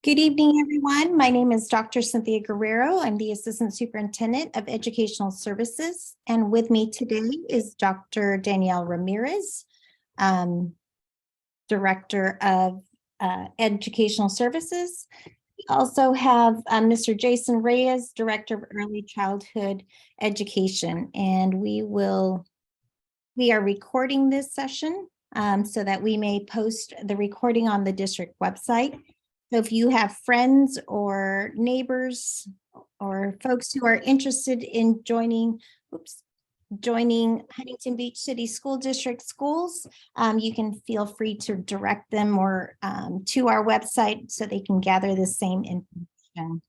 Good evening, everyone. My name is Dr. Cynthia Guerrero. I'm the Assistant Superintendent of Educational Services. And with me today is Dr. Danielle Ramirez, Director of Educational Services. We also have Mr. Jason Reyes, Director of Early Childhood Education. And we are recording this session so that we may post the recording on the district website. So if you have friends or neighbors or folks who are interested in joining Huntington Beach City School District schools, you can feel free to direct them or to our website so they can gather the same information.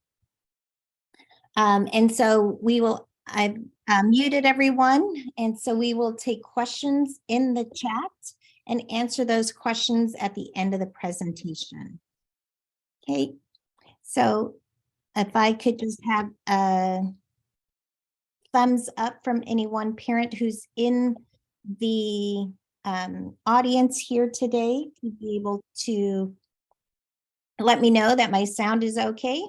And so I've muted everyone, and so we will take questions in the chat and answer those questions at the end of the presentation. Okay, so if I could just have a thumbs up from any one parent who's in the audience here today to be able to let me know that my sound is okay,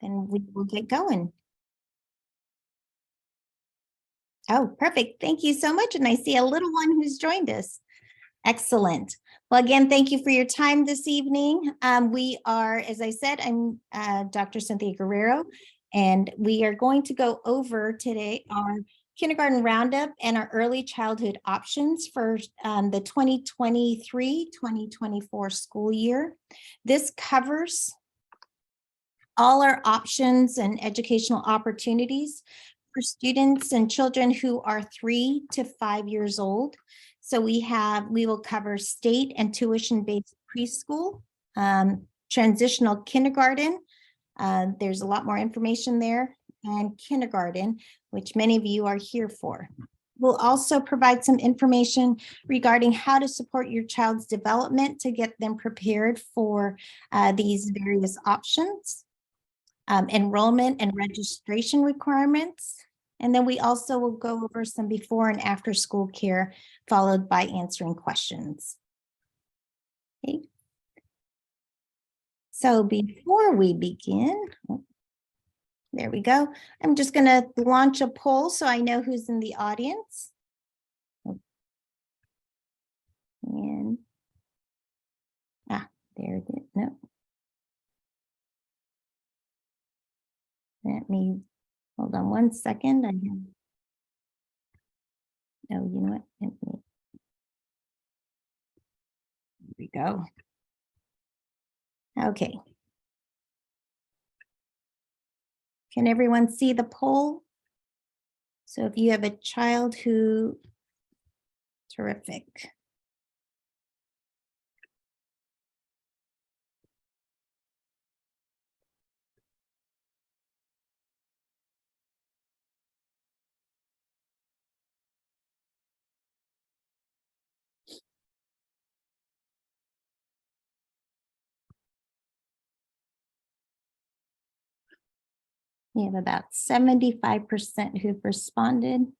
then we will get going. Oh, perfect. Thank you so much. And I see a little one who's joined us. Excellent. Well, again, thank you for your time this evening. We are, as I said, I'm Dr. Cynthia Guerrero, and we are going to go over today our kindergarten roundup and our early childhood options for the 2023-2024 school year. This covers all our options and educational opportunities for students and children who are 3 to 5 years old. So we will cover state and tuition-based preschool, transitional kindergarten. There's a lot more information there, and kindergarten, which many of you are here for. We'll also provide some information regarding how to support your child's development to get them prepared for these various options, enrollment and registration requirements. And then we also will go over some before and after school care, followed by answering questions. Okay. So before we begin, there we go. I'm just going to launch a poll so I know who's in the audience. And there it is. No. Let me hold on one second. You know what? Here we go. Okay. Can everyone see the poll? So if you have a child who, terrific. We have about 75% who've responded.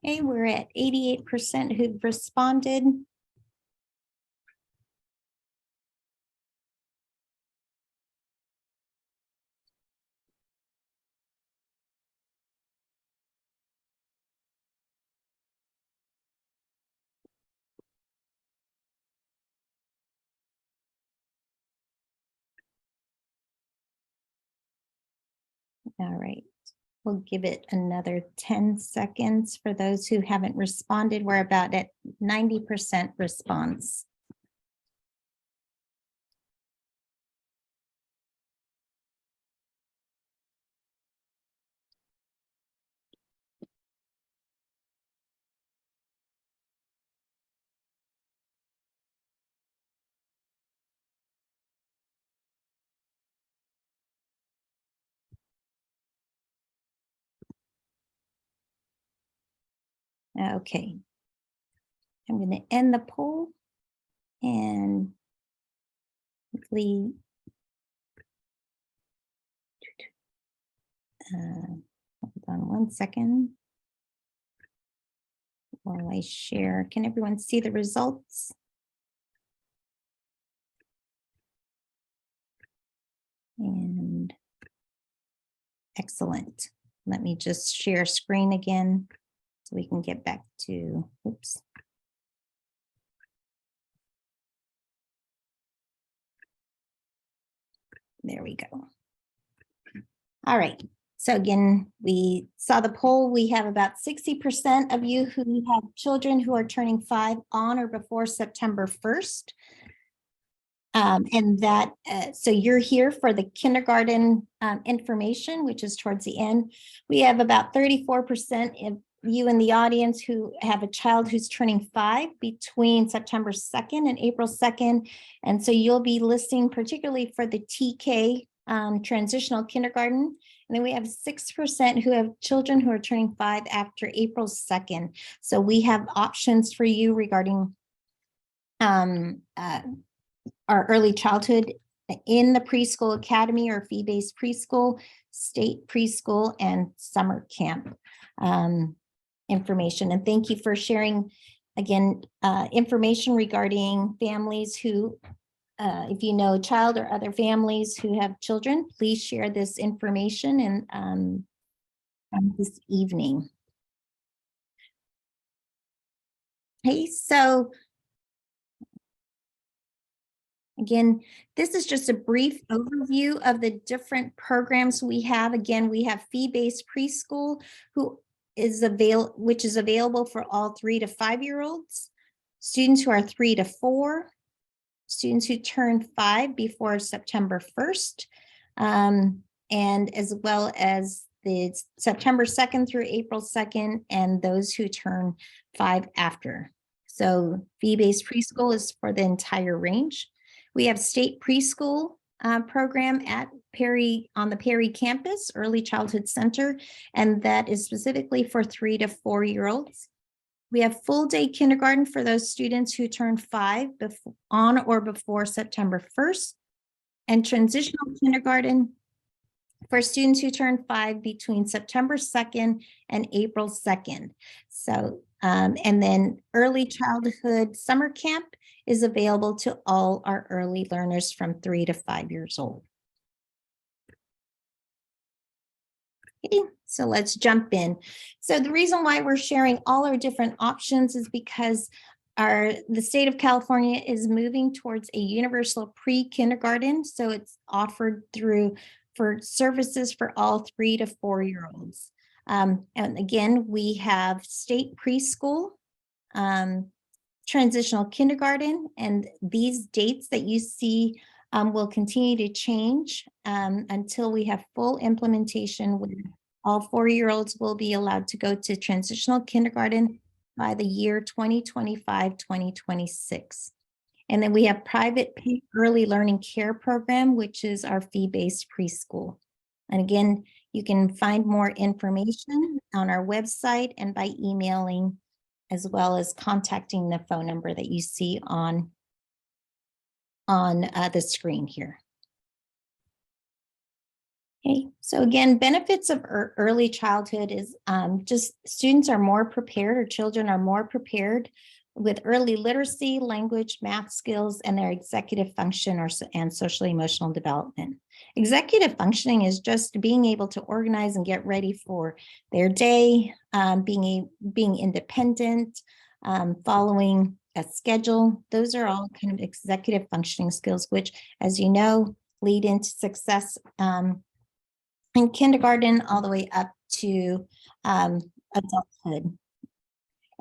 Okay, we're at 88% who've responded. All right, we'll give it another 10 seconds for those who haven't responded. We're about at 90% response. Okay. I'm going to end the poll and quickly hold on one second while I share. Can everyone see the results? And excellent. Let me just share screen again so we can get back to, oops. There we go. All right. So again, we saw the poll. We have about 60% of you who have children who are turning 5 on or before September 1st. And that, so you're here for the kindergarten information, which is towards the end. We have about 34% of you in the audience who have a child who's turning 5 between September 2nd and April 2nd. And so you'll be listing particularly for the TK transitional kindergarten. And then we have 6% who have children who are turning 5 after April 2nd. So we have options for you regarding our early childhood in the preschool academy or fee-based preschool, state preschool, and summer camp information. And thank you for sharing, again, information regarding families who, if you know a child or other families who have children, please share this information and this evening. Hey, so again, this is just a brief overview of the different programs we have. Again, we have fee-based preschool, which is available for all 3 to 5-year-olds, students who are 3 to 4, students who turn 5 before September 1st, and as well as the September 2nd through April 2nd, and those who turn 5 after. So fee-based preschool is for the entire range. We have state preschool program at on the Perry campus, Early Childhood Center, and that is specifically for 3 to 4-year-olds. We have full day kindergarten for those students who turn 5 on or before September 1st, and transitional kindergarten for students who turn 5 between September 2nd and April 2nd. So, and then early childhood summer camp is available to all our early learners from 3 to 5 years old. Okay, so let's jump in. So the reason why we're sharing all our different options is because the state of California is moving towards a universal pre-kindergarten. So it's offered for services for all 3 to 4-year-olds. And again, we have state preschool, transitional kindergarten, and these dates that you see will continue to change until we have full implementation where all 4-year-olds will be allowed to go to transitional kindergarten by the year 2025, 2026. And then we have private early learning care program, which is our fee-based preschool. And again, you can find more information on our website and by emailing, as well as contacting the phone number that you see on the screen here. Okay, so again, benefits of early childhood is just students are more prepared, or children are more prepared with early literacy, language, math skills, and their executive function and social emotional development. Executive functioning is just being able to organize and get ready for their day, being independent, following a schedule. Those are all kind of executive functioning skills, which, as you know, lead into success in kindergarten all the way up to adulthood.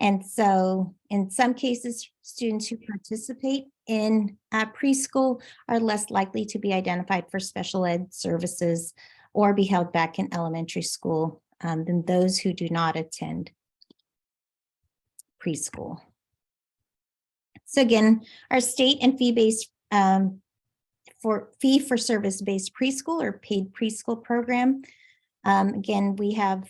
And so in some cases, students who participate in preschool are less likely to be identified for special ed services or be held back in elementary school than those who do not attend preschool. So again, our state and fee-based fee-for-service-based preschool or paid preschool program. Again, we have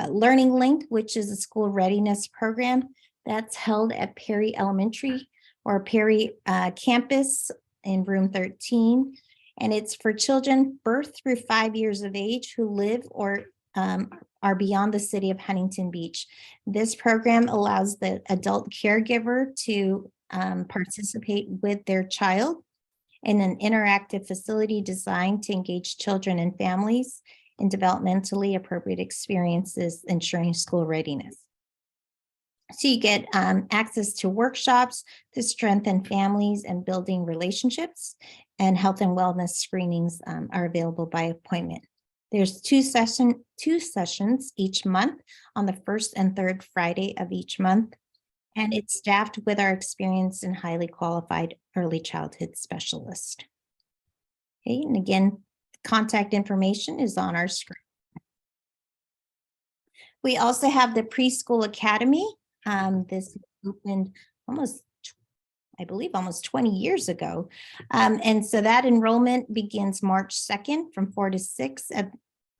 Learning Link, which is a school readiness program that's held at Perry Elementary or Perry campus in room 13. And it's for children birth through 5 years of age who live or are beyond the city of Huntington Beach. This program allows the adult caregiver to participate with their child in an interactive facility designed to engage children and families in developmentally appropriate experiences, ensuring school readiness. So you get access to workshops to strengthen families and building relationships, and health and wellness screenings are available by appointment. There's two sessions each month on the first and third Friday of each month, and it's staffed with our experienced and highly qualified early childhood specialist. Okay, and again, contact information is on our screen. We also have the Preschool Academy. This opened I believe almost 20 years ago. And so that enrollment begins March 2nd from 4 to 6 at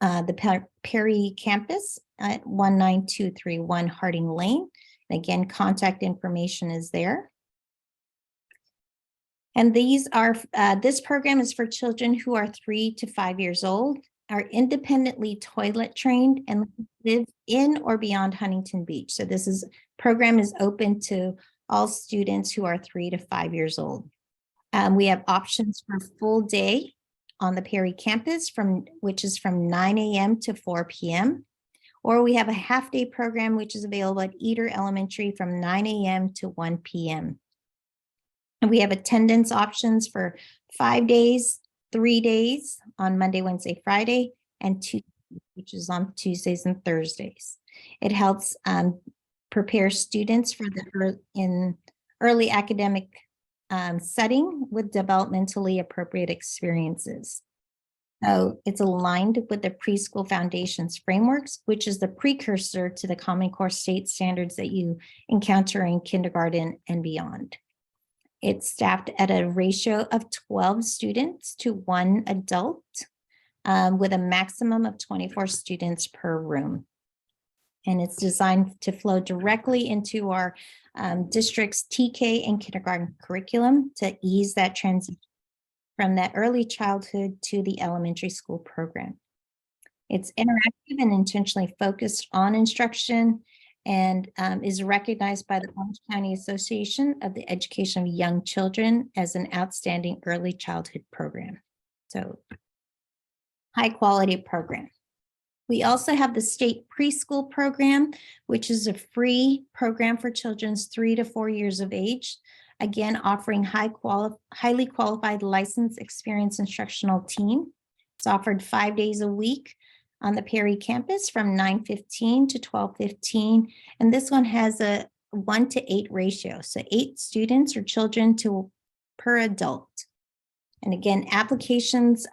the Perry campus at 19231 Harding Lane. And again, contact information is there. And these are, this program is for children who are 3 to 5 years old, are independently toilet trained, and live in or beyond Huntington Beach. So this program is open to all students who are 3 to 5 years old. We have options for full day on the Perry campus, which is from 9 a.m. to 4 p.m. Or we have a half-day program, which is available at Eder Elementary from 9 a.m. to 1 p.m. And we have attendance options for 5 days, 3 days on Monday, Wednesday, Friday, and 2, which is on Tuesdays and Thursdays. It helps prepare students for in early academic setting with developmentally appropriate experiences. So it's aligned with the Preschool Foundations frameworks, which is the precursor to the Common Core state standards that you encounter in kindergarten and beyond. It's staffed at a ratio of 12 students to 1 adult, with a maximum of 24 students per room. And it's designed to flow directly into our district's TK and kindergarten curriculum to ease that transition from that early childhood to the elementary school program. It's interactive and intentionally focused on instruction, and is recognized by the Orange County Association of the Education of Young Children as an outstanding early childhood program. So high quality program. We also have the state preschool program, which is a free program for children 3 to 4 years of age. Again, offering highly qualified licensed experienced instructional team. It's offered 5 days a week on the Perry campus from 9:15 to 12:15. And this one has a 1 to 8 ratio. So 8 students or children per adult. And again, applications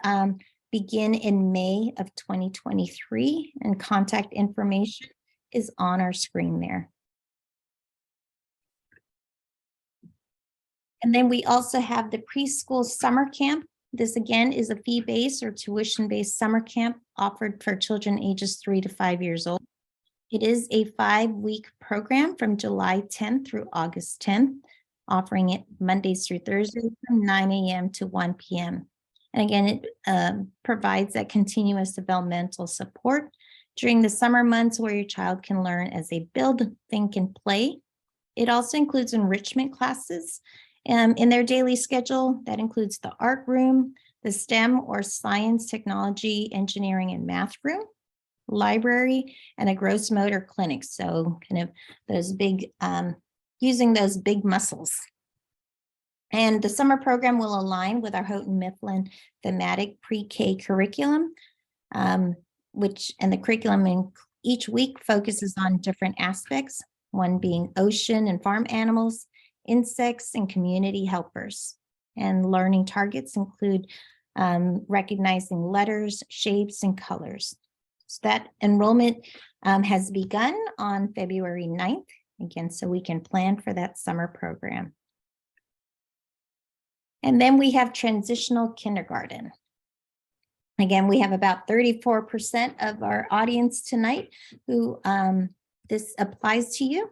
begin in May of 2023, and contact information is on our screen there. And then we also have the preschool summer camp. This again is a fee-based or tuition-based summer camp offered for children ages 3 to 5 years old. It is a 5-week program from July 10th through August 10th, offering it Mondays through Thursdays from 9 a.m. to 1 p.m. And again, it provides that continuous developmental support during the summer months where your child can learn as they build, think, and play. It also includes enrichment classes in their daily schedule. That includes the art room, the STEM or science, technology, engineering, and math room, library, and a gross motor clinic. So kind of those big, using those big muscles. And the summer program will align with our Houghton Mifflin thematic pre-K curriculum, and the curriculum in each week focuses on different aspects, one being ocean and farm animals, insects, and community helpers. And learning targets include recognizing letters, shapes, and colors. So that enrollment has begun on February 9th, again, so we can plan for that summer program. And then we have transitional kindergarten. Again, we have about 34% of our audience tonight who this applies to you.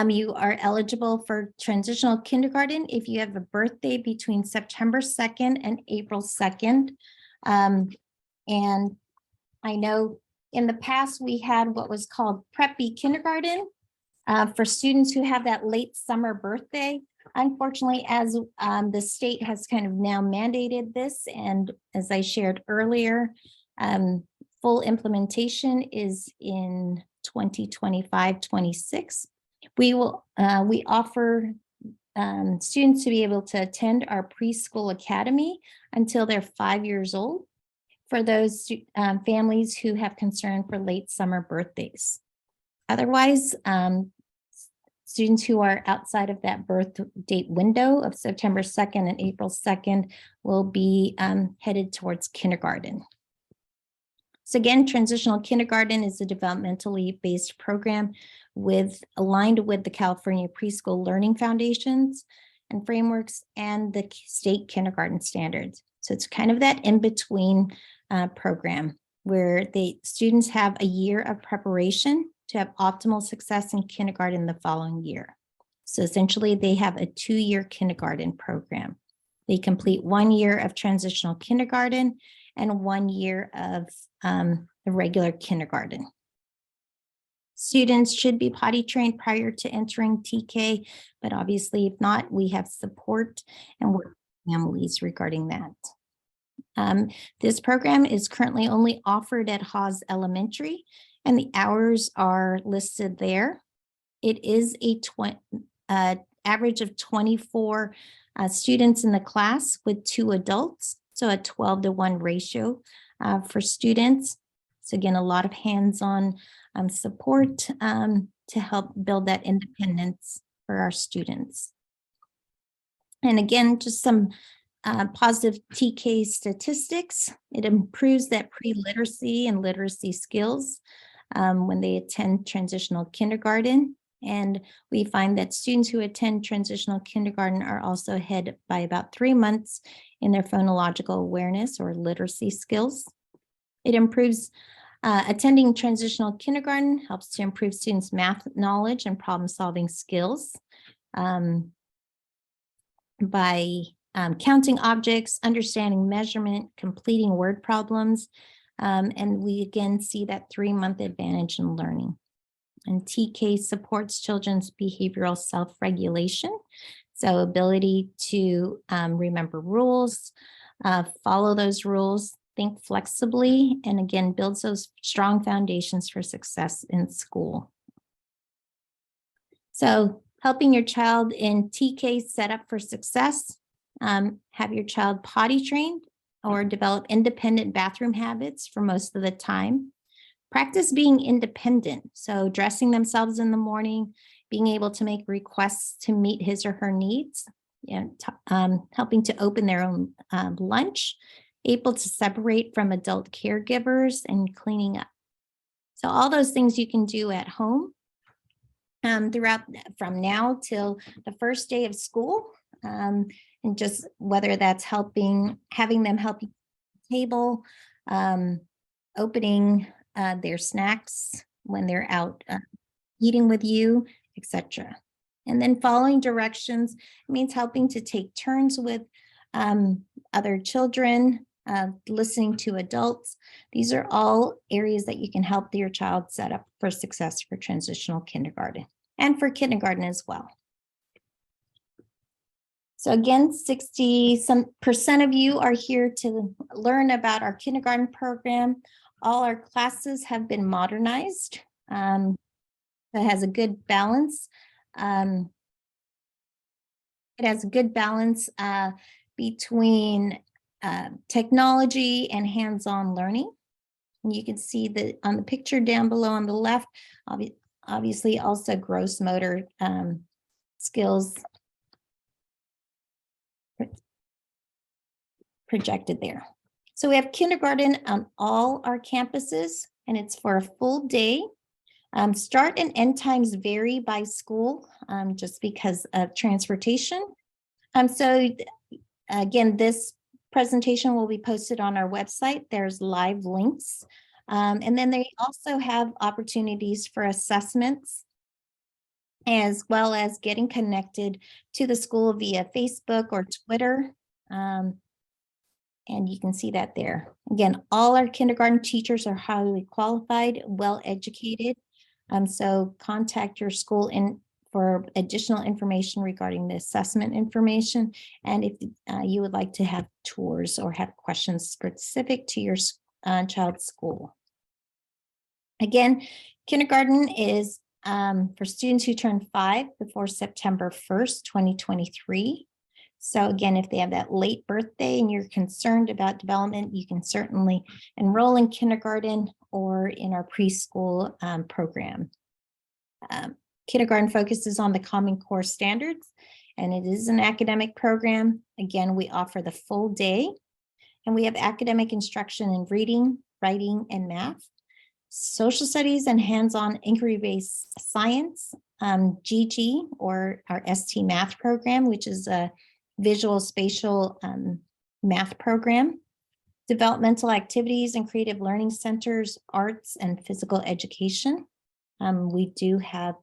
You are eligible for transitional kindergarten if you have a birthday between September 2nd and April 2nd. And I know in the past we had what was called preppy kindergarten for students who have that late summer birthday. Unfortunately, as the state has kind of now mandated this, and as I shared earlier, full implementation is in 2025-26. We offer students to be able to attend our preschool academy until they're 5 years old for those families who have concern for late summer birthdays. Otherwise, students who are outside of that birth date window of September 2nd and April 2nd will be headed towards kindergarten. So again, transitional kindergarten is a developmentally based program aligned with the California Preschool Learning Foundations and frameworks and the state kindergarten standards. So it's kind of that in-between program where the students have a year of preparation to have optimal success in kindergarten the following year. So essentially they have a 2-year kindergarten program. They complete 1 year of transitional kindergarten and 1 year of the regular kindergarten. Students should be potty trained prior to entering TK, but obviously if not, we have support and work with families regarding that. This program is currently only offered at Haas Elementary, and the hours are listed there. It is a average of 24 students in the class with 2 adults, so a 12-to-1 ratio for students. So again, a lot of hands-on support to help build that independence for our students. And again, just some positive TK statistics. It improves that pre-literacy and literacy skills when they attend transitional kindergarten. And we find that students who attend transitional kindergarten are also ahead by about 3 months in their phonological awareness or literacy skills. It improves attending transitional kindergarten helps to improve students' math knowledge and problem-solving skills by counting objects, understanding measurement, completing word problems, and we again see that 3-month advantage in learning. And TK supports children's behavioral self-regulation, so ability to remember rules, follow those rules, think flexibly, and again, builds those strong foundations for success in school. So helping your child in TK set up for success, have your child potty trained or develop independent bathroom habits for most of the time. Practice being independent, so dressing themselves in the morning, being able to make requests to meet his or her needs, and helping to open their own lunch, able to separate from adult caregivers, and cleaning up. So all those things you can do at home throughout from now till the first day of school, and just whether that's having them help you at the table, opening their snacks when they're out eating with you, etc. And then following directions means helping to take turns with other children, listening to adults. These are all areas that you can help your child set up for success for transitional kindergarten and for kindergarten as well. So again, 60% of you are here to learn about our kindergarten program. All our classes have been modernized. It has a good balance. It has a good balance between technology and hands-on learning. And you can see that on the picture down below on the left, obviously also gross motor skills projected there. So we have kindergarten on all our campuses, and it's for a full day. Start and end times vary by school just because of transportation. So again, this presentation will be posted on our website. There's live links. And then they also have opportunities for assessments, as well as getting connected to the school via Facebook or Twitter. And you can see that there. Again, all our kindergarten teachers are highly qualified, well-educated. So contact your school for additional information regarding the assessment information. And if you would like to have tours or have questions specific to your child's school. Again, kindergarten is for students who turn 5 before September 1st, 2023. So again, if they have that late birthday and you're concerned about development, you can certainly enroll in kindergarten or in our preschool program. Kindergarten focuses on the Common Core standards, and it is an academic program. Again, we offer the full day, and we have academic instruction in reading, writing, and math, social studies, and hands-on inquiry-based science, GG, or our ST math program, which is a visual spatial math program, developmental activities and creative learning centers, arts and physical education. We do have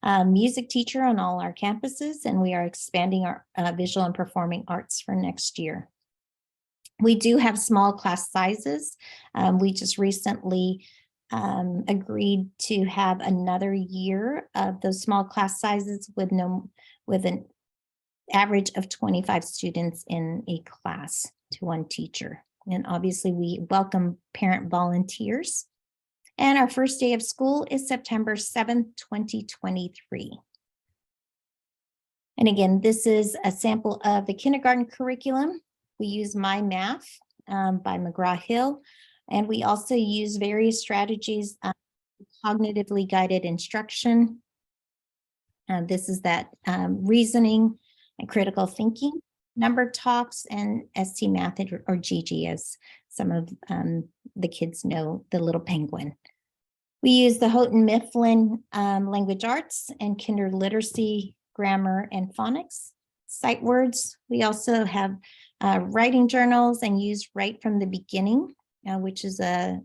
a music teacher on all our campuses, and we are expanding our visual and performing arts for next year. We do have small class sizes. We just recently agreed to have another year of those small class sizes with an average of 25 students in a class to one teacher. And obviously we welcome parent volunteers. And our first day of school is September 7th, 2023. And again, this is a sample of the kindergarten curriculum. We use My Math by McGraw-Hill, and we also use various strategies, cognitively guided instruction. This is that reasoning and critical thinking, number talks, and ST Math or GG, as some of the kids know, the little penguin. We use the Houghton Mifflin language arts and kinder literacy, grammar, and phonics. Sight words. We also have writing journals and use Right from the Beginning, which is a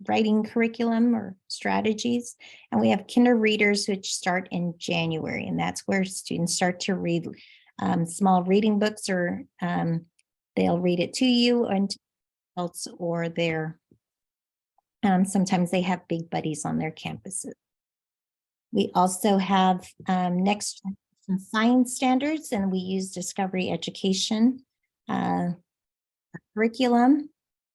writing curriculum or strategies. And we have kinder readers, which start in January, and that's where students start to read small reading books, or they'll read it to you and adults, or their sometimes they have big buddies on their campuses. We also have next generation science standards, and we use Discovery Education curriculum.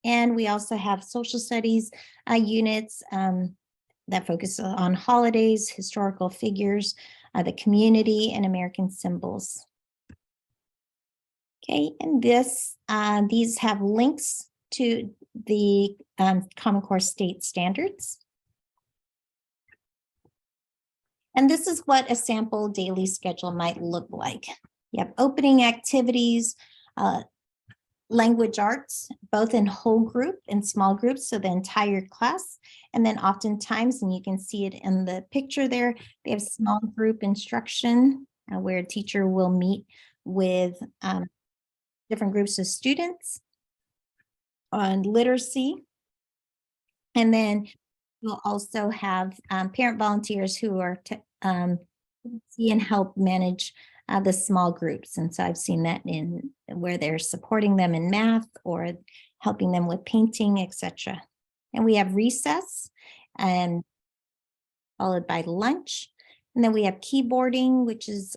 And we also have social studies units that focus on holidays, historical figures, the community, and American symbols. Okay, and these have links to the Common Core state standards. And this is what a sample daily schedule might look like. You have opening activities, language arts, both in whole group and small groups, so the entire class. And then oftentimes, and you can see it in the picture there, they have small group instruction where a teacher will meet with different groups of students on literacy. And then we'll also have parent volunteers who are to see and help manage the small groups. And so I've seen that in where they're supporting them in math or helping them with painting, etc. And we have recess and followed by lunch. And then we have keyboarding, which is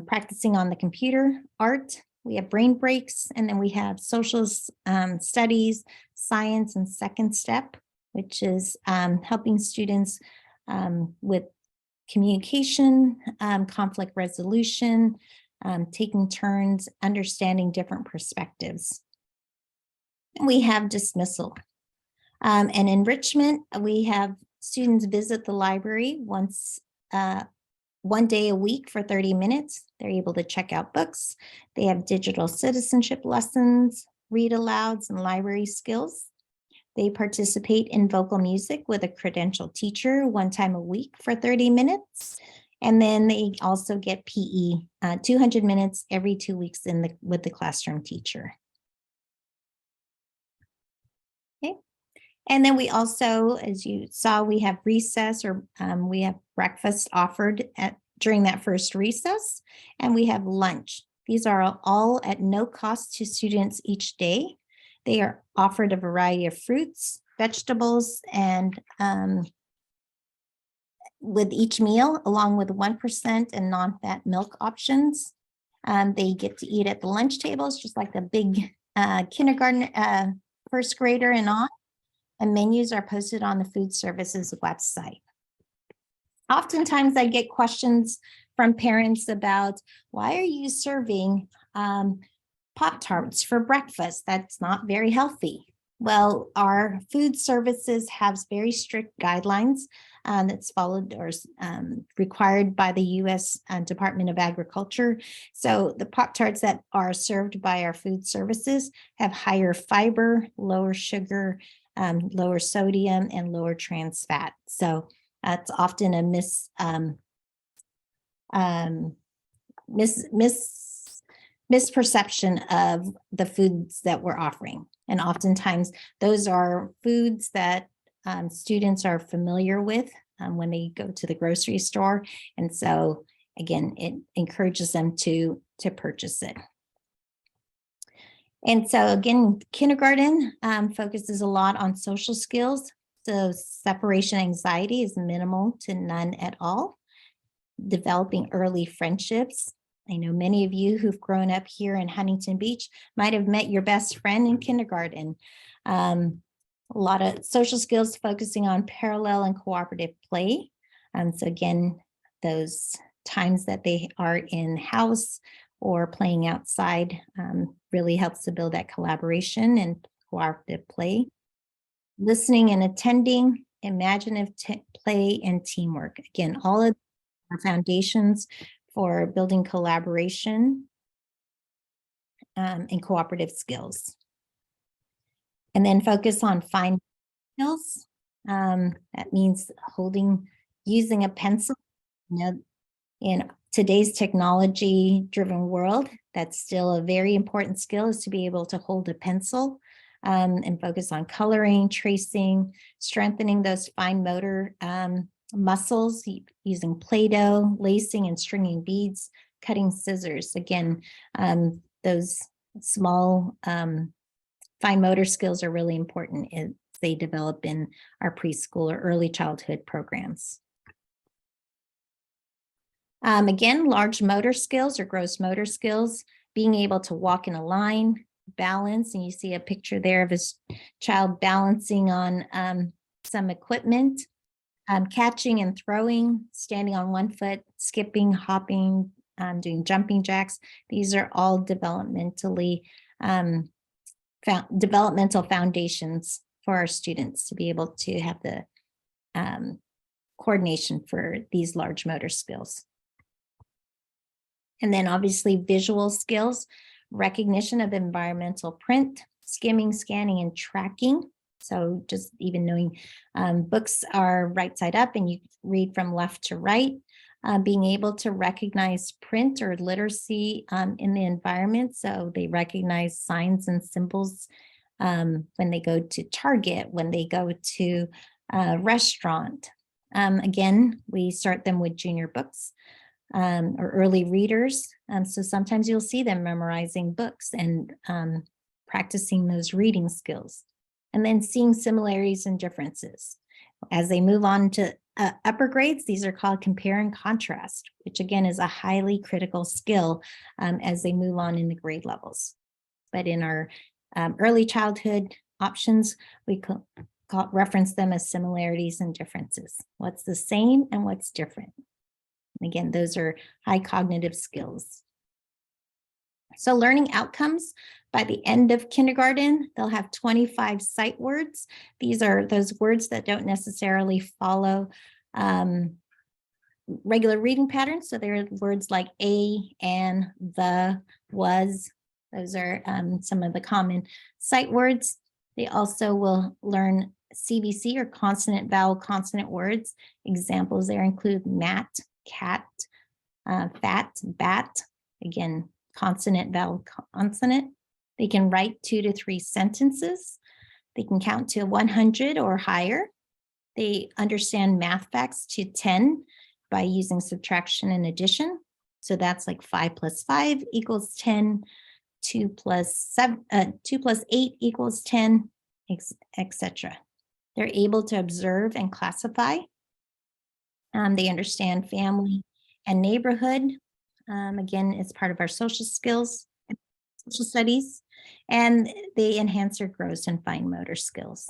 practicing on the computer, art. We have brain breaks, and then we have social studies, science, and second step, which is helping students with communication, conflict resolution, taking turns, understanding different perspectives. And we have dismissal. And enrichment, we have students visit the library once, one day a week for 30 minutes. They're able to check out books. They have digital citizenship lessons, read alouds, and library skills. They participate in vocal music with a credentialed teacher one time a week for 30 minutes. And then they also get PE, 200 minutes every 2 weeks with the classroom teacher. Okay. And then we also, as you saw, we have recess, or we have breakfast offered during that first recess, and we have lunch. These are all at no cost to students each day. They are offered a variety of fruits, vegetables, and with each meal, along with 1% and non-fat milk options. They get to eat at the lunch tables, just like the big kindergarten, first grader and on. And menus are posted on the food services website. Oftentimes I get questions from parents about, why are you serving Pop-Tarts for breakfast? That's not very healthy. Well, our food services have very strict guidelines that's followed or required by the U.S. Department of Agriculture. So the Pop-Tarts that are served by our food services have higher fiber, lower sugar, lower sodium, and lower trans fat. So it's often a misperception of the foods that we're offering. And oftentimes those are foods that students are familiar with when they go to the grocery store. And so again, it encourages them to purchase it. And so again, kindergarten focuses a lot on social skills. So separation anxiety is minimal to none at all. Developing early friendships. I know many of you who've grown up here in Huntington Beach might have met your best friend in kindergarten. A lot of social skills focusing on parallel and cooperative play. So again, those times that they are in house or playing outside really helps to build that collaboration and cooperative play. Listening and attending, imaginative play, and teamwork. Again, all of our foundations for building collaboration and cooperative skills. And then focus on fine skills. That means using a pencil. In today's technology-driven world, that's still a very important skill, is to be able to hold a pencil and focus on coloring, tracing, strengthening those fine motor muscles, using Play-Doh, lacing and stringing beads, cutting scissors. Again, those small fine motor skills are really important as they develop in our preschool or early childhood programs. Again, large motor skills or gross motor skills, being able to walk in a line, balance, and you see a picture there of his child balancing on some equipment, catching and throwing, standing on one foot, skipping, hopping, doing jumping jacks. These are all developmental foundations for our students to be able to have the coordination for these large motor skills. And then obviously visual skills, recognition of environmental print, skimming, scanning, and tracking. So just even knowing books are right side up and you read from left to right, being able to recognize print or literacy in the environment. So they recognize signs and symbols when they go to Target, when they go to a restaurant. Again, we start them with junior books or early readers. So sometimes you'll see them memorizing books and practicing those reading skills. And then seeing similarities and differences. As they move on to upper grades, these are called compare and contrast, which again is a highly critical skill as they move on in the grade levels. But in our early childhood options, we reference them as similarities and differences. What's the same and what's different? And again, those are high cognitive skills. So learning outcomes, by the end of kindergarten, they'll have 25 sight words. These are those words that don't necessarily follow regular reading patterns. So they're words like a, and, the, was. Those are some of the common sight words. They also will learn CVC or consonant, vowel, consonant words. Examples there include mat, cat, fat, bat, again, consonant, vowel, consonant. They can write 2 to 3 sentences. They can count to 100 or higher. They understand math facts to 10 by using subtraction and addition. So that's like 5 plus 5 equals 10, 2 plus 8 equals 10, etc. They're able to observe and classify. They understand family and neighborhood. Again, it's part of our social skills, social studies, and they enhance their gross and fine motor skills.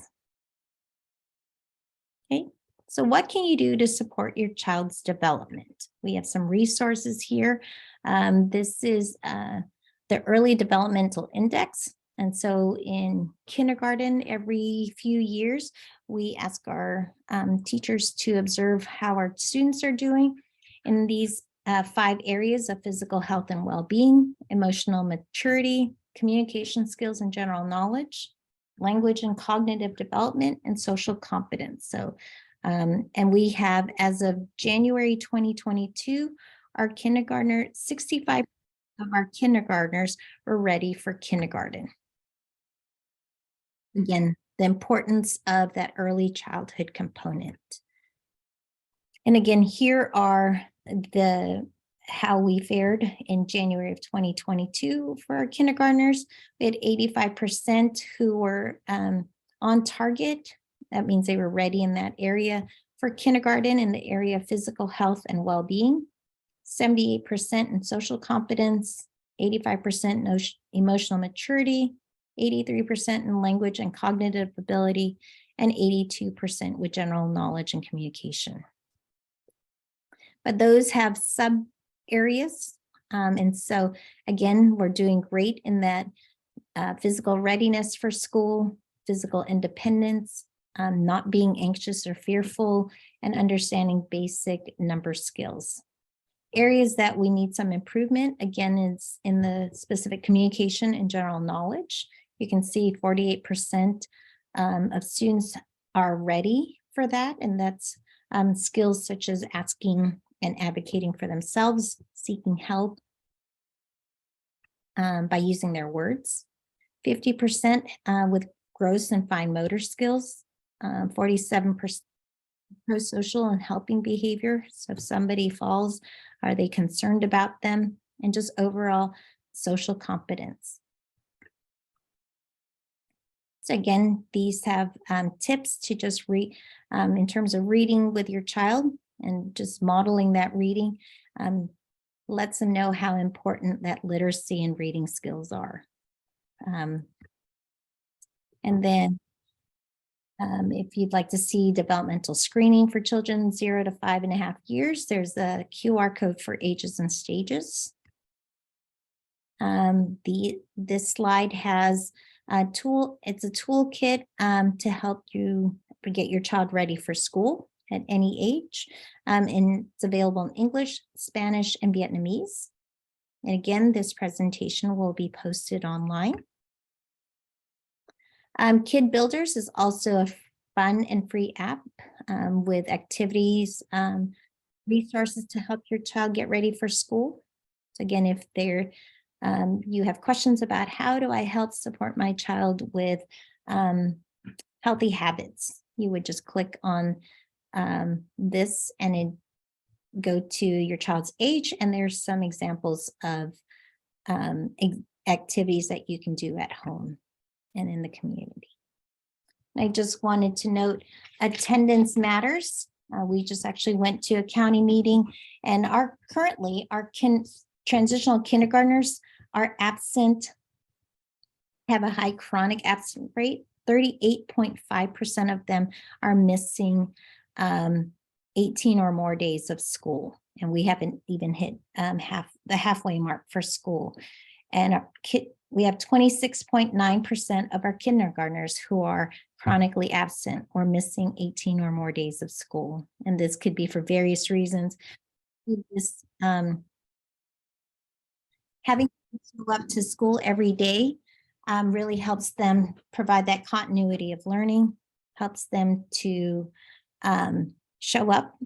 Okay, so what can you do to support your child's development? We have some resources here. This is the Early Developmental Index. And so in kindergarten, every few years, we ask our teachers to observe how our students are doing in these 5 areas of physical health and well-being, emotional maturity, communication skills and general knowledge, language and cognitive development, and social competence. So, and we have, as of January 2022, our 65% of our kindergartners were ready for kindergarten. Again, the importance of that early childhood component. And again, here are how we fared in January of 2022 for our kindergartners. We had 85% who were on target. That means they were ready in that area for kindergarten in the area of physical health and well-being, 78% in social competence, 85% in emotional maturity, 83% in language and cognitive ability, and 82% with general knowledge and communication. But those have sub areas. And so again, we're doing great in that physical readiness for school, physical independence, not being anxious or fearful, and understanding basic number skills. Areas that we need some improvement, again, is in the specific communication and general knowledge. You can see 48% of students are ready for that, and that's skills such as asking and advocating for themselves, seeking help by using their words. 50% with gross and fine motor skills, 47% pro-social and helping behavior. So if somebody falls, are they concerned about them? And just overall social competence. So again, these have tips to just read in terms of reading with your child and just modeling that reading lets them know how important that literacy and reading skills are. And then if you'd like to see developmental screening for children 0 to 5.5 years, there's a QR code for ages and stages. This slide has it's a toolkit to help you get your child ready for school at any age. And it's available in English, Spanish, and Vietnamese. And again, this presentation will be posted online. Kid Builders is also a fun and free app with activities, resources to help your child get ready for school. So again, if you have questions about how do I help support my child with healthy habits, you would just click on this and it go to your child's age, and there's some examples of activities that you can do at home and in the community. I just wanted to note attendance matters. We just actually went to a county meeting, and currently our transitional kindergartners are absent, have a high chronic absent rate. 38.5% of them are missing 18 or more days of school, and we haven't even hit the halfway mark for school. And we have 26.9% of our kindergartners who are chronically absent or missing 18 or more days of school. And this could be for various reasons. This, having to show up to school every day really helps them provide that continuity of learning, helps them to show up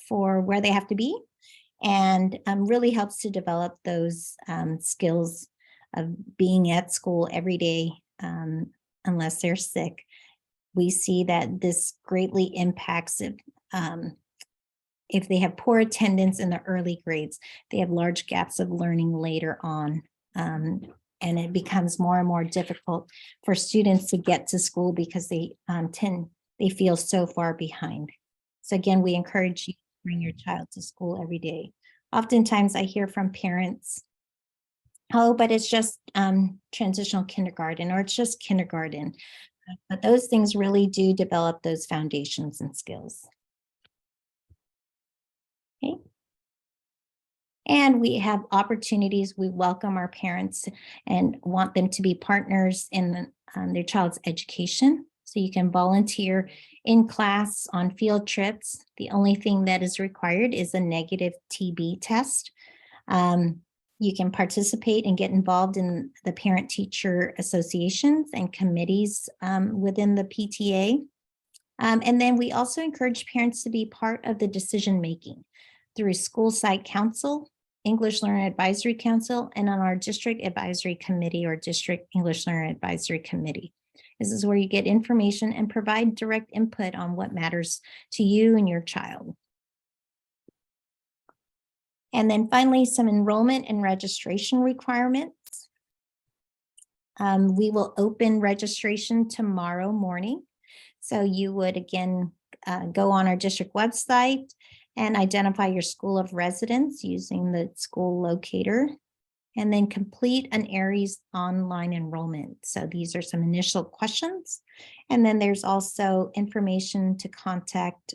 for where they have to be, and really helps to develop those skills of being at school every day, unless they're sick. We see that this greatly impacts it. If they have poor attendance in the early grades, they have large gaps of learning later on. And it becomes more and more difficult for students to get to school because they feel so far behind. So again, we encourage you to bring your child to school every day. Oftentimes I hear from parents, oh, but it's just transitional kindergarten, or it's just kindergarten. But those things really do develop those foundations and skills. Okay. And we have opportunities. We welcome our parents and want them to be partners in their child's education. So you can volunteer in class on field trips. The only thing that is required is a negative TB test. You can participate and get involved in the parent-teacher associations and committees within the PTA. And then we also encourage parents to be part of the decision-making through school site council, English Learner Advisory Council, and on our district advisory committee or district English Learner Advisory Committee. This is where you get information and provide direct input on what matters to you and your child. And then finally, some enrollment and registration requirements. We will open registration tomorrow morning. So you would, again, go on our district website and identify your school of residence using the school locator, and then complete an ARIES online enrollment. So these are some initial questions. And then there's also information to contact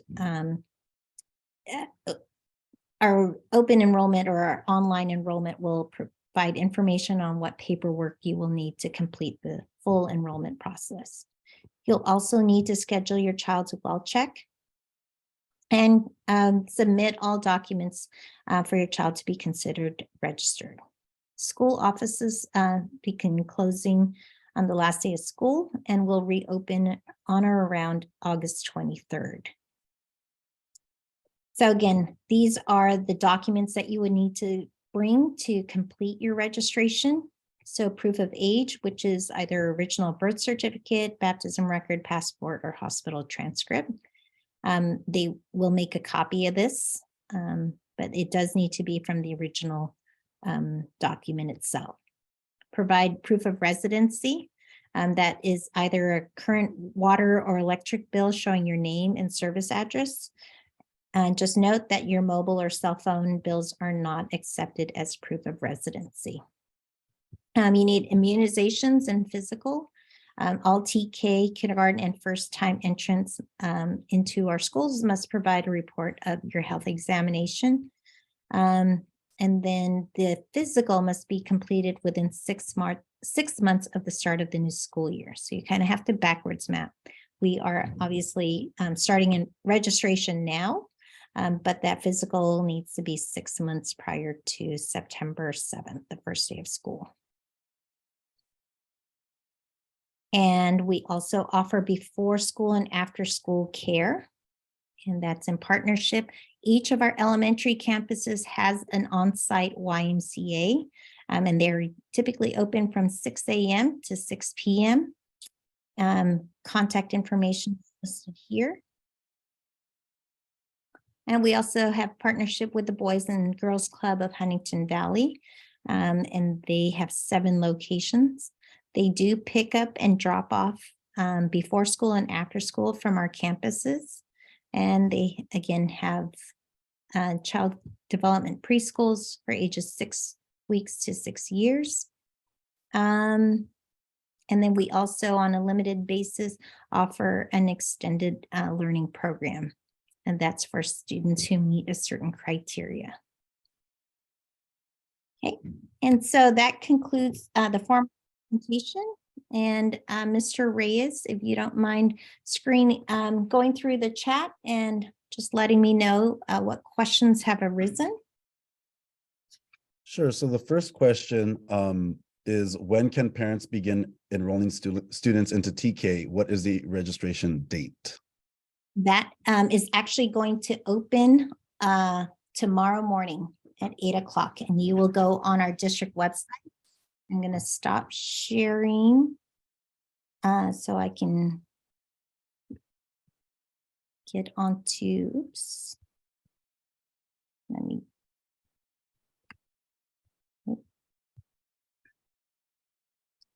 our open enrollment, or our online enrollment will provide information on what paperwork you will need to complete the full enrollment process. You'll also need to schedule your child's well check and submit all documents for your child to be considered registered. School offices begin closing on the last day of school and will reopen on or around August 23rd. So again, these are the documents that you would need to bring to complete your registration. So proof of age, which is either original birth certificate, baptism record, passport, or hospital transcript. They will make a copy of this, but it does need to be from the original document itself. Provide proof of residency. That is either a current water or electric bill showing your name and service address. And just note that your mobile or cell phone bills are not accepted as proof of residency. You need immunizations and physical. All TK, kindergarten, and first-time entrants into our schools must provide a report of your health examination. And then the physical must be completed within 6 months of the start of the new school year. So you kind of have to backwards map. We are obviously starting in registration now, but that physical needs to be 6 months prior to September 7th, the first day of school. And we also offer before school and after school care, and that's in partnership. Each of our elementary campuses has an on-site YMCA, and they're typically open from 6 a.m. to 6 p.m. Contact information listed here. And we also have partnership with the Boys and Girls Club of Huntington Valley, and they have 7 locations. They do pick up and drop off before school and after school from our campuses. And they, again, have child development preschools for ages 6 weeks to 6 years. And then we also, on a limited basis, offer an extended learning program. And that's for students who meet a certain criteria. Okay, and so that concludes the formal presentation. And Mr. Reyes, if you don't mind going through the chat and just letting me know what questions have arisen. Sure. So the first question is, when can parents begin enrolling students into TK? What is the registration date? That is actually going to open tomorrow morning at 8 o'clock, and you will go on our district website. I'm going to stop sharing so I can get onto, oops. Let me.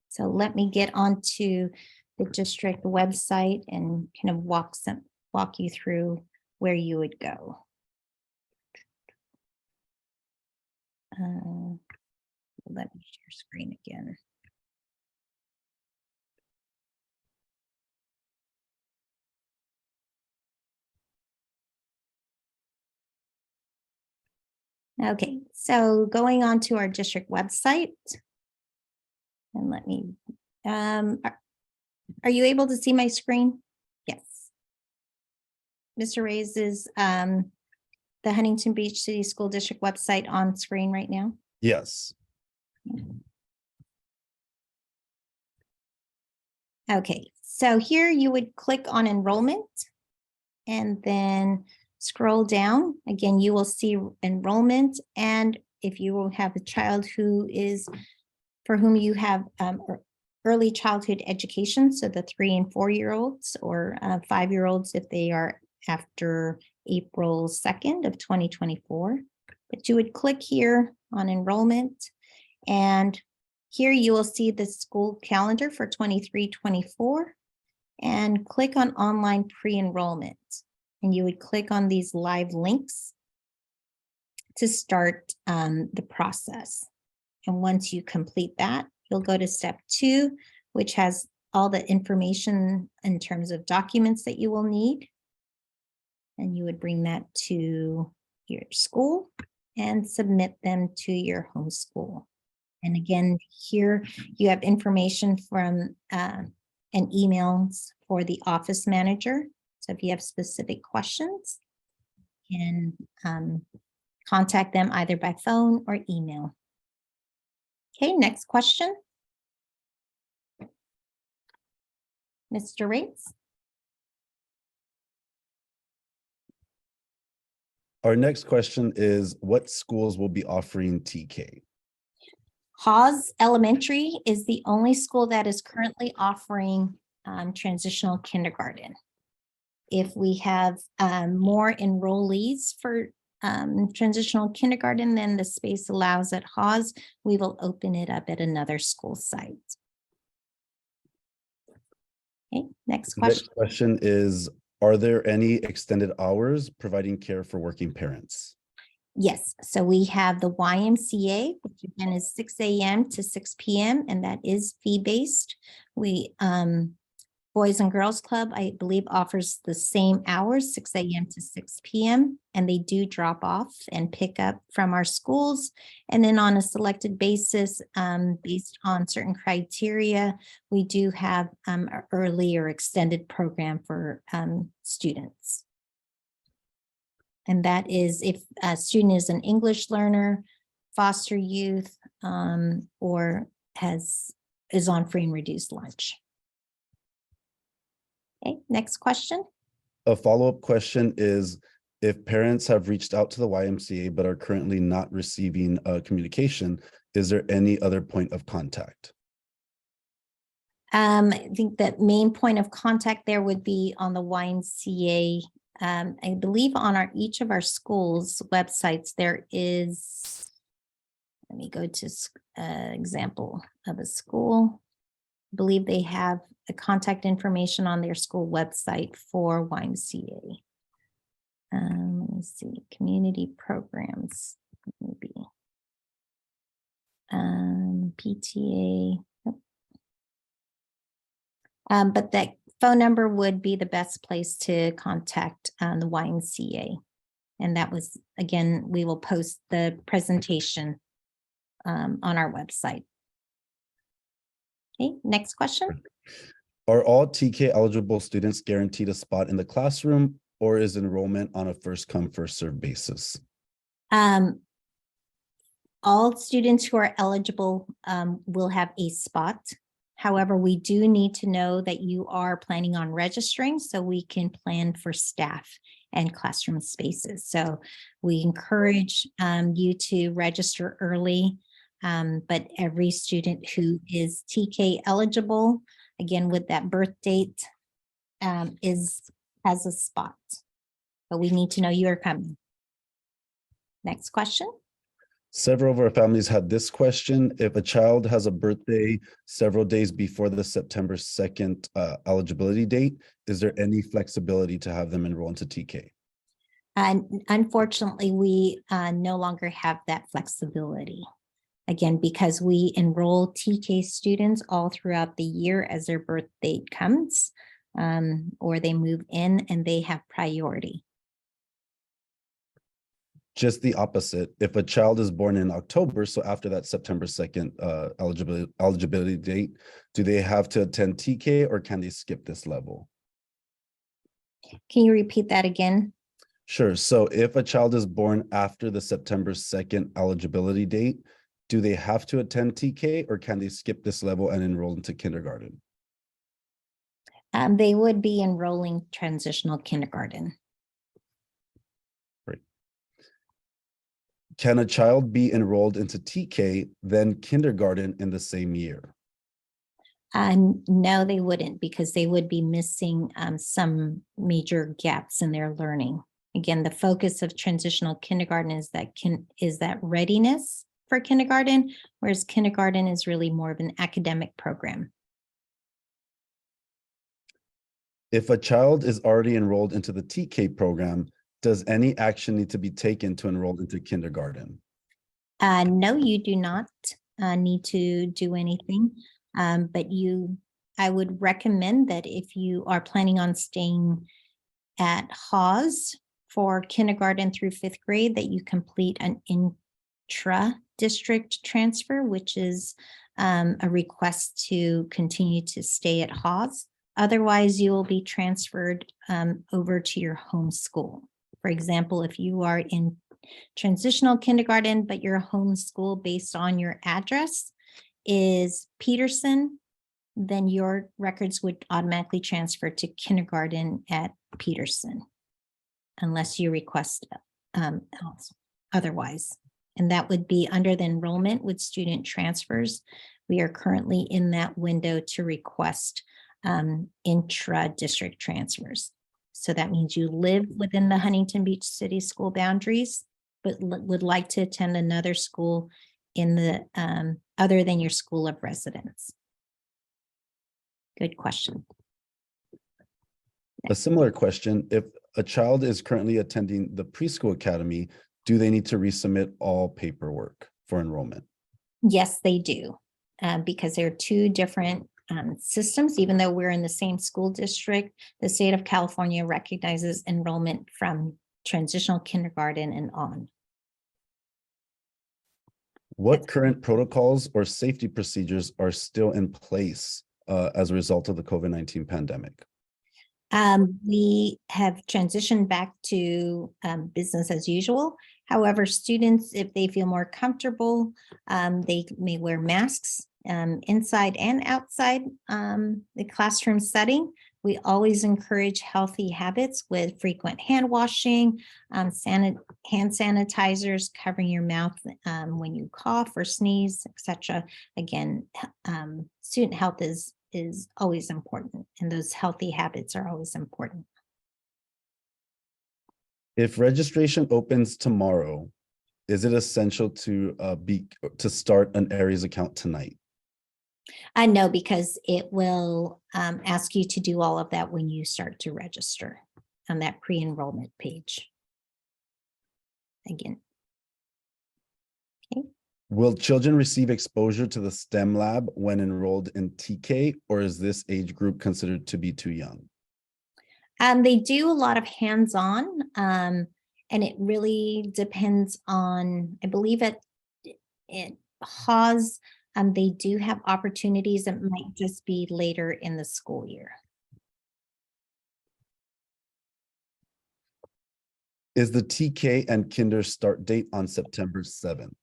So let me get onto the district website and kind of walk you through where you would go. Let me share screen again. Okay, so going on to our district website. And let me, are you able to see my screen? Yes. Mr. Reyes, is the Huntington Beach City School District website on screen right now? Yes. Okay, so here you would click on enrollment and then scroll down. Again, you will see enrollment, and if you will have a child for whom you have early childhood education, so the 3 and 4-year-olds or 5-year-olds if they are after April 2nd of 2024. But you would click here on enrollment, and here you will see the school calendar for 23-24, and click on online pre-enrollment. And you would click on these live links to start the process. And once you complete that, you'll go to step 2, which has all the information in terms of documents that you will need. And you would bring that to your school and submit them to your home school. And again, here you have information from and emails for the office manager. So if you have specific questions, you can contact them either by phone or email. Okay, next question. Mr. Rates. Our next question is, what schools will be offering TK? Hawes Elementary is the only school that is currently offering transitional kindergarten. If we have more enrollees for transitional kindergarten than the space allows at Hawes, we will open it up at another school site. Okay, next question. Next question is, are there any extended hours providing care for working parents? Yes, so we have the YMCA, which again is 6 a.m. to 6 p.m. and that is fee-based. We Boys and Girls Club, I believe, offers the same hours, 6 a.m. to 6 p.m. and they do drop off and pick up from our schools. And then on a selected basis, based on certain criteria, we do have an early or extended program for students. And that is if a student is an English learner, foster youth, or is on free and reduced lunch. Okay, next question. A follow-up question is, if parents have reached out to the YMCA but are currently not receiving communication, is there any other point of contact? I think that main point of contact there would be on the YMCA. I believe on each of our schools' websites, there is, let me go to example of a school. I believe they have the contact information on their school website for YMCA. Let me see, community programs, maybe. PTA. But that phone number would be the best place to contact the YMCA. And that was, again, we will post the presentation on our website. Okay, next question. Are all TK eligible students guaranteed a spot in the classroom, or is enrollment on a first come, first served basis? All students who are eligible will have a spot. However, we do need to know that you are planning on registering so we can plan for staff and classroom spaces. So we encourage you to register early, but every student who is TK eligible, again, with that birth date, has a spot. But we need to know you are coming. Next question. Several of our families had this question. If a child has a birthday several days before the September 2nd eligibility date, is there any flexibility to have them enroll into TK? And unfortunately, we no longer have that flexibility. Again, because we enroll TK students all throughout the year as their birth date comes, or they move in and they have priority. Just the opposite. If a child is born in October, so after that September 2nd eligibility date, do they have to attend TK or can they skip this level? Can you repeat that again? Sure. So if a child is born after the September 2nd eligibility date, do they have to attend TK or can they skip this level and enroll into kindergarten? They would be enrolling transitional kindergarten. Can a child be enrolled into TK, then kindergarten in the same year? No, they wouldn't, because they would be missing some major gaps in their learning. Again, the focus of transitional kindergarten is that readiness for kindergarten, whereas kindergarten is really more of an academic program. If a child is already enrolled into the TK program, does any action need to be taken to enroll into kindergarten? No, you do not need to do anything, but I would recommend that if you are planning on staying at Hawes for kindergarten through 5th grade, that you complete an intra-district transfer, which is a request to continue to stay at Hawes. Otherwise, you will be transferred over to your home school. For example, if you are in transitional kindergarten, but your home school based on your address is Peterson, then your records would automatically transfer to kindergarten at Peterson, unless you request otherwise. And that would be under the enrollment with student transfers. We are currently in that window to request intra-district transfers. So that means you live within the Huntington Beach City School boundaries, but would like to attend another school in the other than your school of residence. Good question. A similar question, if a child is currently attending the preschool academy, do they need to resubmit all paperwork for enrollment? Yes, they do, because there are two different systems. Even though we're in the same school district, the state of California recognizes enrollment from transitional kindergarten and on. What current protocols or safety procedures are still in place as a result of the COVID-19 pandemic? We have transitioned back to business as usual. However, students, if they feel more comfortable, they may wear masks inside and outside the classroom setting. We always encourage healthy habits with frequent hand washing, hand sanitizers, covering your mouth when you cough or sneeze, etc. Again, student health is always important, and those healthy habits are always important. If registration opens tomorrow, is it essential to start an Aries account tonight? No, because it will ask you to do all of that when you start to register on that pre-enrollment page. Again. Okay. Will children receive exposure to the STEM lab when enrolled in TK, or is this age group considered to be too young? They do a lot of hands-on, and it really depends on, I believe at Hawes, they do have opportunities that might just be later in the school year. Is the TK and kinder start date on September 7th?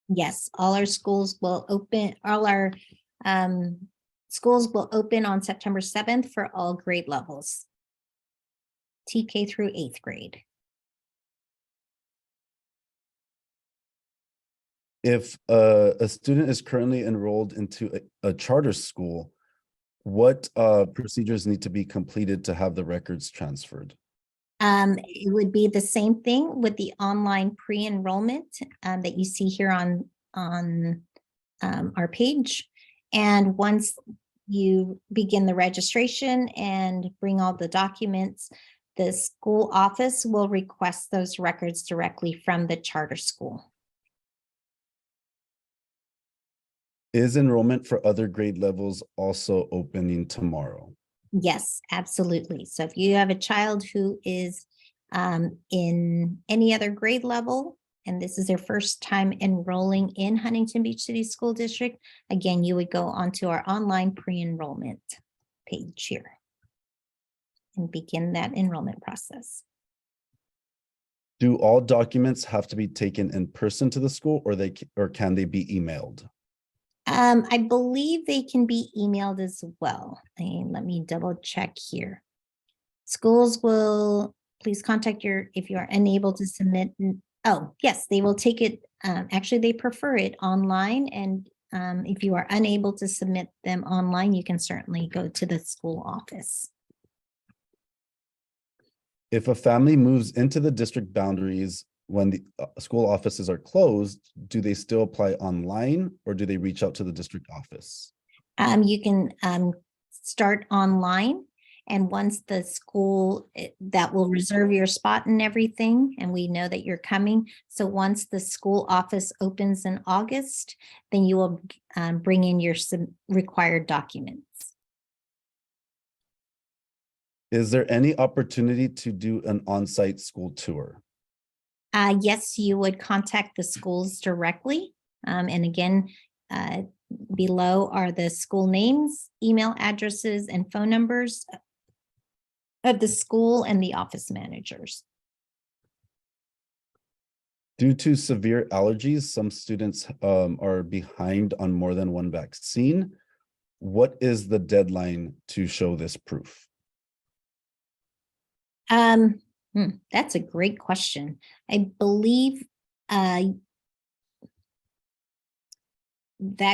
Yes, all our schools will open, all our schools will open on September 7th for all grade levels. TK through 8th grade. If a student is currently enrolled into a charter school, what procedures need to be completed to have the records transferred? It would be the same thing with the online pre-enrollment that you see here on our page. And once you begin the registration and bring all the documents, the school office will request those records directly from the charter school. Is enrollment for other grade levels also opening tomorrow? Yes, absolutely. So if you have a child who is in any other grade level, and this is their first time enrolling in Huntington Beach City School District, again, you would go onto our online pre-enrollment page here and begin that enrollment process. Do all documents have to be taken in person to the school, or can they be emailed? I believe they can be emailed as well. And let me double check here. Schools will please contact if you are unable to submit. Oh, yes, they will take it. Actually, they prefer it online. And if you are unable to submit them online, you can certainly go to the school office. If a family moves into the district boundaries when the school offices are closed, do they still apply online, or do they reach out to the district office? You can start online, and once the school that will reserve your spot and everything, and we know that you're coming. So once the school office opens in August, then you will bring in your required documents. Is there any opportunity to do an on-site school tour? Yes, you would contact the schools directly. And again, below are the school names, email addresses, and phone numbers of the school and the office managers. Due to severe allergies, some students are behind on more than one vaccine. What is the deadline to show this proof? That's a great question. I believe that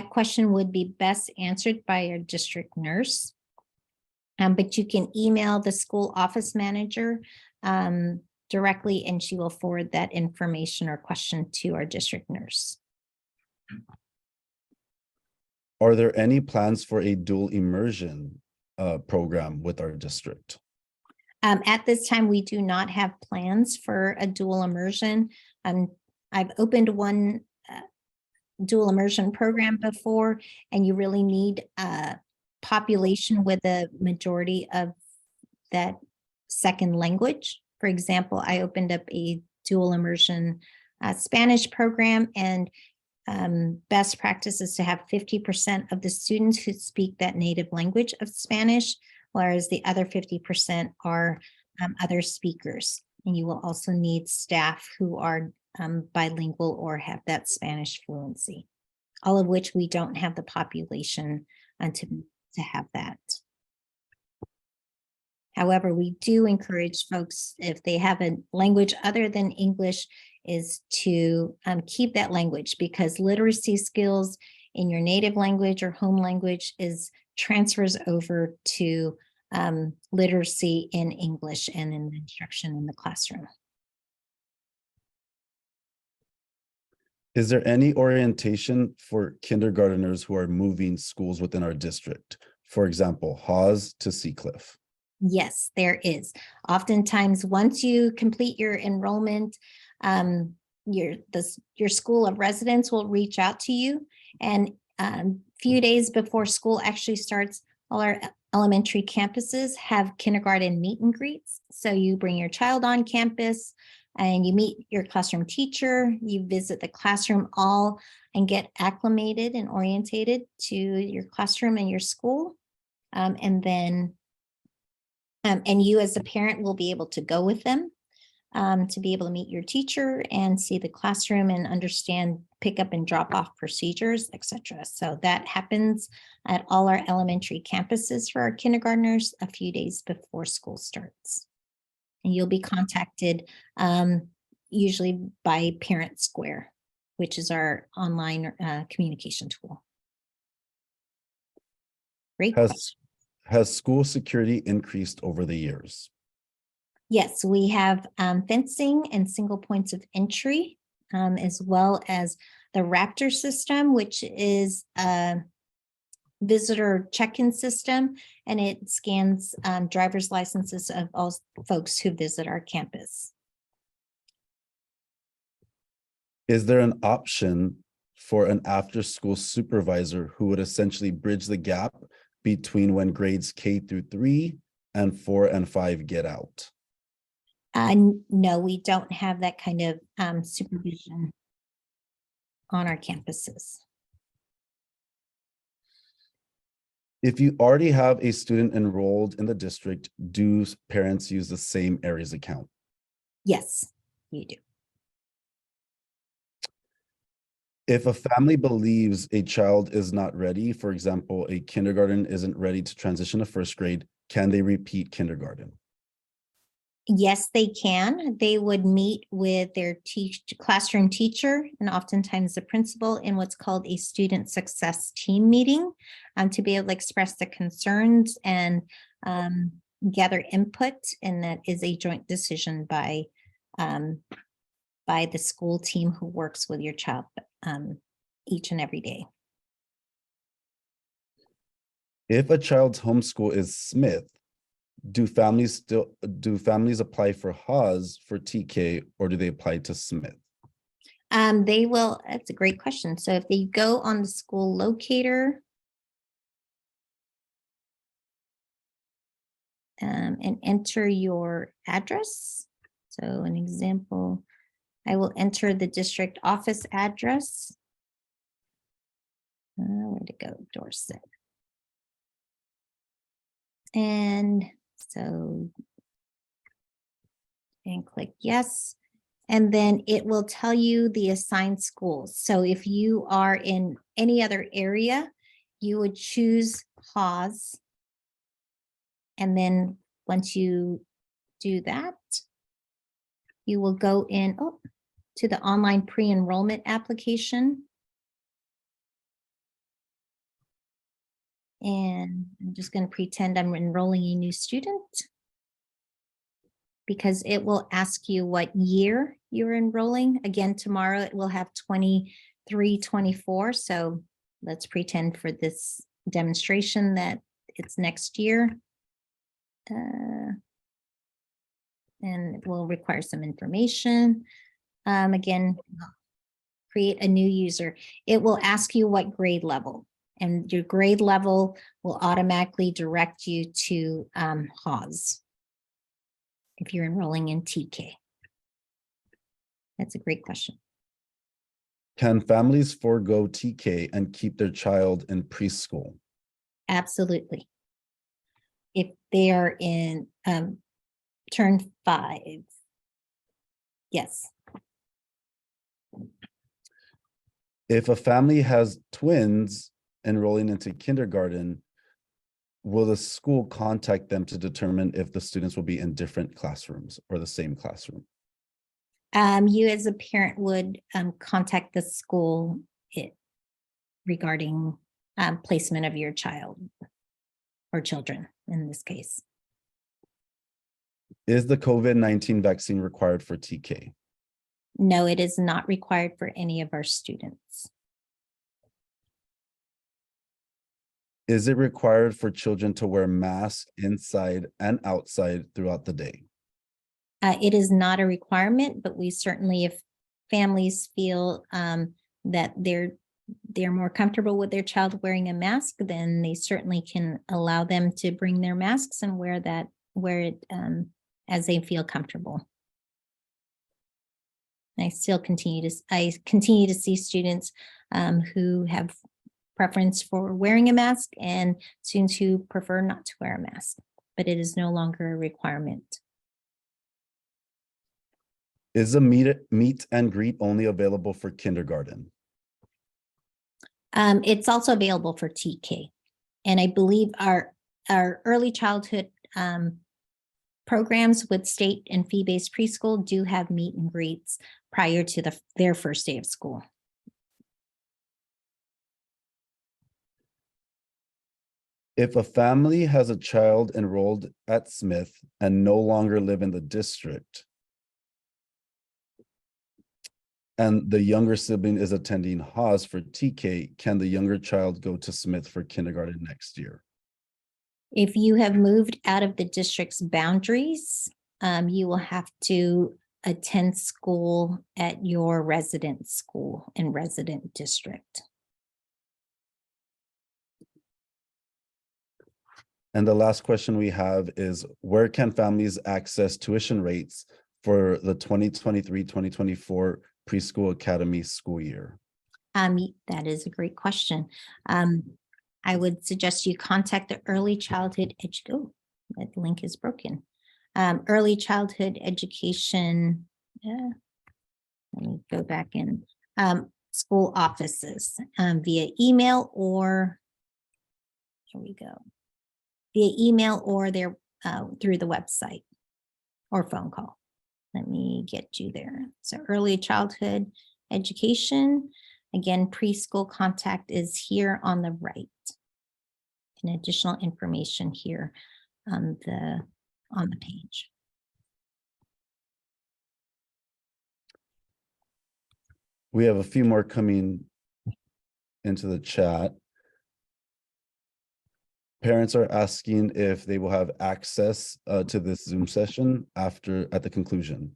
question would be best answered by our district nurse. But you can email the school office manager directly, and she will forward that information or question to our district nurse. Are there any plans for a dual immersion program with our district? At this time, we do not have plans for a dual immersion. I've opened one dual immersion program before, and you really need a population with a majority of that second language. For example, I opened up a dual immersion Spanish program, and best practice is to have 50% of the students who speak that native language of Spanish, whereas the other 50% are other speakers. And you will also need staff who are bilingual or have that Spanish fluency, all of which we don't have the population to have that. However, we do encourage folks, if they have a language other than English, is to keep that language, because literacy skills in your native language or home language transfers over to literacy in English and in instruction in the classroom. Is there any orientation for kindergarteners who are moving schools within our district? For example, Hawes to Seacliff? Yes, there is. Oftentimes, once you complete your enrollment, your school of residence will reach out to you, and few days before school actually starts, all our elementary campuses have kindergarten meet and greets. So you bring your child on campus and you meet your classroom teacher, you visit the classroom all and get acclimated and orientated to your classroom and your school. And then and you as a parent will be able to go with them to be able to meet your teacher and see the classroom and understand pickup and drop off procedures, etc. So that happens at all our elementary campuses for our kindergartners a few days before school starts. And you'll be contacted usually by Parent Square, which is our online communication tool. Great question. Has school security increased over the years? Yes, we have fencing and single points of entry, as well as the Raptor system, which is a visitor check-in system, and it scans driver's licenses of all folks who visit our campus. Is there an option for an after-school supervisor who would essentially bridge the gap between when grades K-3 and 4 and 5 get out? No, we don't have that kind of supervision on our campuses. If you already have a student enrolled in the district, do parents use the same Aries account? Yes, you do. If a family believes a child is not ready, for example, a kindergarten isn't ready to transition to first grade, can they repeat kindergarten? Yes, they can. They would meet with their classroom teacher and oftentimes the principal in what's called a student success team meeting to be able to express the concerns and gather input. And that is a joint decision by the school team who works with your child each and every day. If a child's homeschool is Smith, do families apply for Haas for TK, or do they apply to Smith? They will, that's a great question. So if they go on the school locator and enter your address. So an example, I will enter the district office address. Where'd it go? Dorset. And so, and click yes. And then it will tell you the assigned schools. So if you are in any other area, you would choose Haas. And then once you do that, you will go in to the online pre-enrollment application. And I'm just going to pretend I'm enrolling a new student, because it will ask you what year you're enrolling. Again, tomorrow it will have 23, 24. So let's pretend for this demonstration that it's next year. And it will require some information. Again, create a new user. It will ask you what grade level, and your grade level will automatically direct you to Haas if you're enrolling in TK. That's a great question. Can families forego TK and keep their child in preschool? Absolutely. If they are in turn 5, yes. If a family has twins enrolling into kindergarten, will the school contact them to determine if the students will be in different classrooms or the same classroom? You as a parent would contact the school regarding placement of your child or children in this case. Is the COVID-19 vaccine required for TK? No, it is not required for any of our students. Is it required for children to wear masks inside and outside throughout the day? It is not a requirement, but we certainly, if families feel that they're more comfortable with their child wearing a mask, then they certainly can allow them to bring their masks and wear it as they feel comfortable. I continue to see students who have preference for wearing a mask and students who prefer not to wear a mask, but it is no longer a requirement. Is a meet and greet only available for kindergarten? It's also available for TK. And I believe our early childhood programs with state and fee-based preschool do have meet and greets prior to their first day of school. If a family has a child enrolled at Smith and no longer live in the district, and the younger sibling is attending Haas for TK, can the younger child go to Smith for kindergarten next year? If you have moved out of the district's boundaries, you will have to attend school at your resident school and resident district. And the last question we have is, where can families access tuition rates for the 2023-2024 preschool academy school year? That is a great question. I would suggest you contact the early childhood oh, that link is broken. Early childhood education. Let me go back in. School offices via email or here we go. Via email or through the website or phone call. Let me get you there. So early childhood education. Again, preschool contact is here on the right. And additional information here on the page. We have a few more coming into the chat. Parents are asking if they will have access to this Zoom session at the conclusion.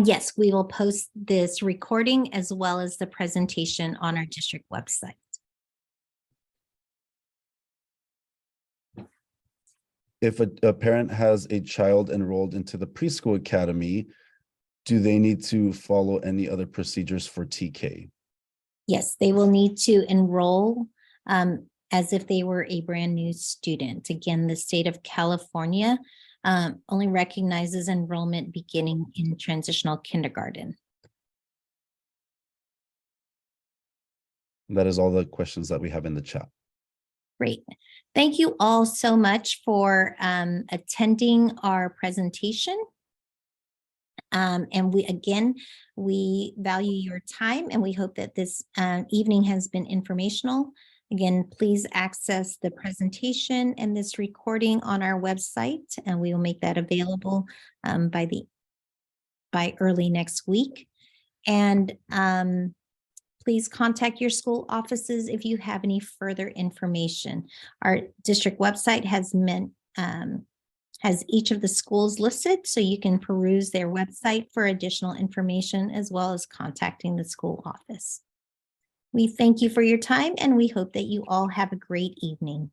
Yes, we will post this recording as well as the presentation on our district website. If a parent has a child enrolled into the preschool academy, do they need to follow any other procedures for TK? Yes, they will need to enroll as if they were a brand new student. Again, the state of California only recognizes enrollment beginning in transitional kindergarten. That is all the questions that we have in the chat. Great. Thank you all so much for attending our presentation. And we value your time and we hope that this evening has been informational. Again, please access the presentation and this recording on our website, and we will make that available by early next week. And please contact your school offices if you have any further information. Our district website has each of the schools listed, so you can peruse their website for additional information as well as contacting the school office. We thank you for your time and we hope that you all have a great evening.